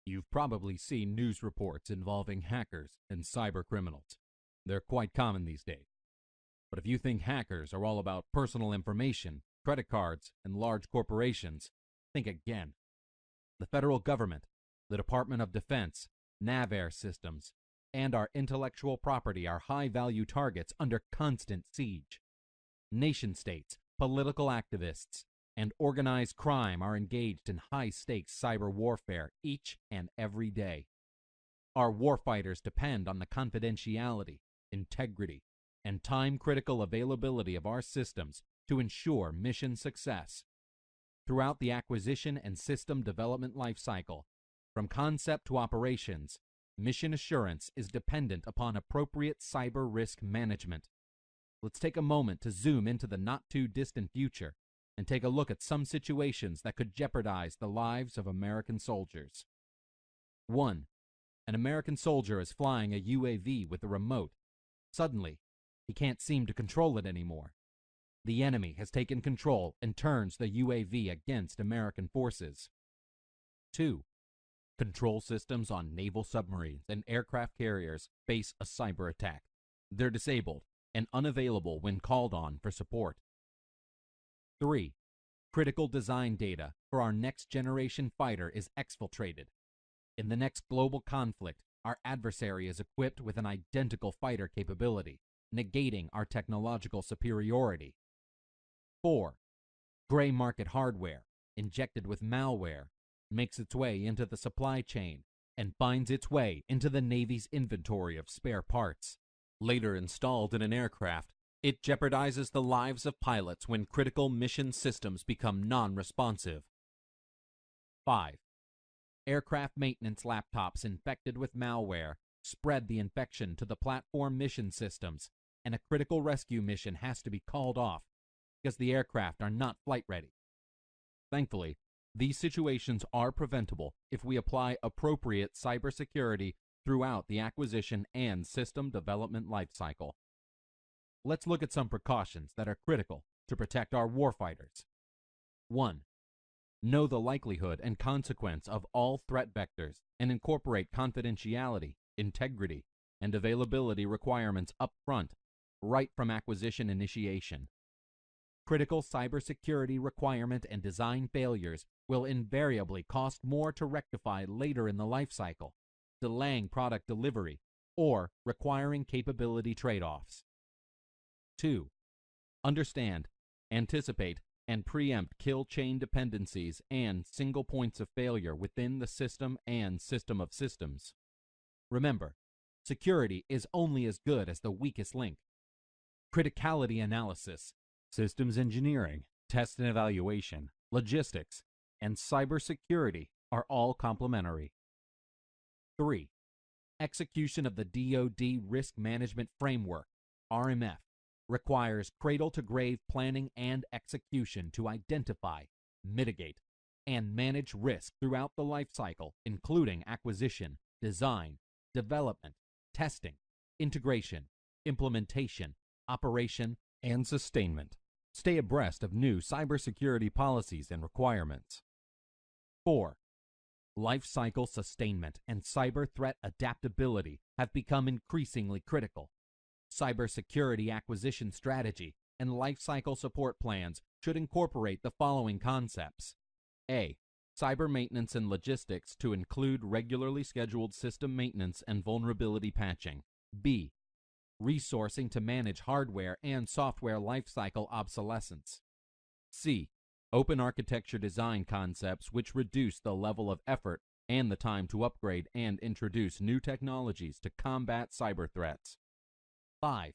You've probably seen news reports involving hackers and cyber criminals. They're quite common these days. But if you think hackers are all about personal information, credit cards, and large corporations, think again. The federal government, the Department of Defense, NAVAIR systems, and our intellectual property are high-value targets under constant siege. Nation-states, political activists, and organized crime are engaged in high-stakes cyber warfare each and every day. Our warfighters depend on the confidentiality, integrity, and time-critical availability of our systems to ensure mission success. Throughout the acquisition and system development lifecycle, from concept to operations, mission assurance is dependent upon appropriate cyber risk management. Let's take a moment to zoom into the not-too-distant future and take a look at some situations that could jeopardize the lives of American soldiers. 1. An American soldier is flying a UAV with a remote. Suddenly, he can't seem to control it anymore. The enemy has taken control and turns the UAV against American forces. 2. Control systems on naval submarines and aircraft carriers face a cyber attack. They're disabled and unavailable when called on for support. 3. Critical design data for our next-generation fighter is exfiltrated. In the next global conflict, our adversary is equipped with an identical fighter capability, negating our technological superiority. 4. Gray market hardware, injected with malware, makes its way into the supply chain and finds its way into the Navy's inventory of spare parts. Later installed in an aircraft, it jeopardizes the lives of pilots when critical mission systems become non-responsive. 5. Aircraft maintenance laptops infected with malware spread the infection to the platform mission systems, and a critical rescue mission has to be called off because the aircraft are not flight ready. Thankfully, these situations are preventable if we apply appropriate cybersecurity throughout the acquisition and system development lifecycle. Let's look at some precautions that are critical to protect our warfighters. 1. Know the likelihood and consequence of all threat vectors and incorporate confidentiality, integrity, and availability requirements up front, right from acquisition initiation. Critical cybersecurity requirement and design failures will invariably cost more to rectify later in the lifecycle, delaying product delivery or requiring capability trade-offs. 2. Understand, anticipate, and preempt kill chain dependencies and single points of failure within the system and system of systems. Remember, security is only as good as the weakest link. Criticality analysis, systems engineering, test and evaluation, logistics, and cybersecurity are all complementary. 3. Execution of the DoD Risk Management Framework, RMF, requires cradle-to-grave planning and execution to identify, mitigate, and manage risk throughout the life cycle, including acquisition, design, development, testing, integration, implementation, operation, and sustainment. Stay abreast of new cybersecurity policies and requirements. 4. Life cycle sustainment and cyber threat adaptability have become increasingly critical. Cybersecurity acquisition strategy and lifecycle support plans should incorporate the following concepts. A. Cyber maintenance and logistics to include regularly scheduled system maintenance and vulnerability patching. B. Resourcing to manage hardware and software lifecycle obsolescence. C. Open architecture design concepts which reduce the level of effort and the time to upgrade and introduce new technologies to combat cyber threats. 5.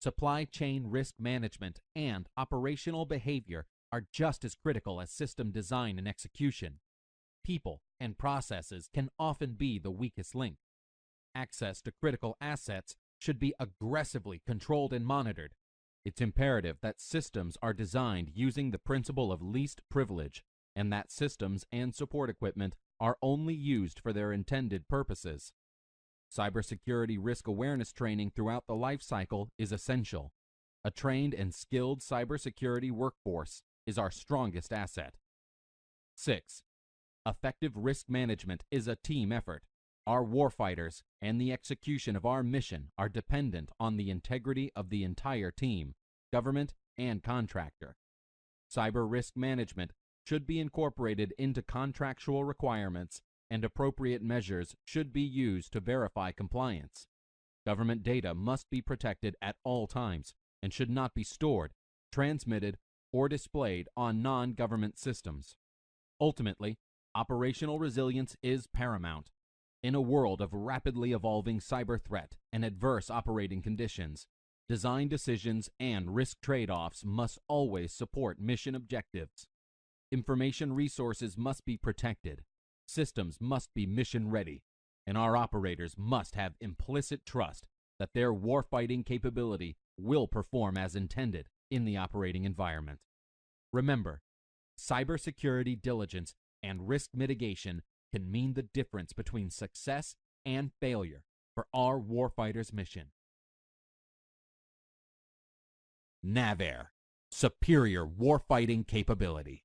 Supply chain risk management and operational behavior are just as critical as system design and execution. People and processes can often be the weakest link. Access to critical assets should be aggressively controlled and monitored. It's imperative that systems are designed using the principle of least privilege, and that systems and support equipment are only used for their intended purposes. Cybersecurity risk awareness training throughout the life cycle is essential. A trained and skilled cybersecurity workforce is our strongest asset. 6. Effective risk management is a team effort. Our warfighters and the execution of our mission are dependent on the integrity of the entire team, government, and contractor. Cyber risk management should be incorporated into contractual requirements, and appropriate measures should be used to verify compliance. Government data must be protected at all times and should not be stored, transmitted, or displayed on non-government systems. Ultimately, operational resilience is paramount. In a world of rapidly evolving cyber threat and adverse operating conditions, design decisions and risk trade-offs must always support mission objectives. Information resources must be protected, systems must be mission-ready, and our operators must have implicit trust that their warfighting capability will perform as intended in the operating environment. Remember, cybersecurity diligence and risk mitigation can mean the difference between success and failure for our warfighters' mission. NAVAIR, superior warfighting capability.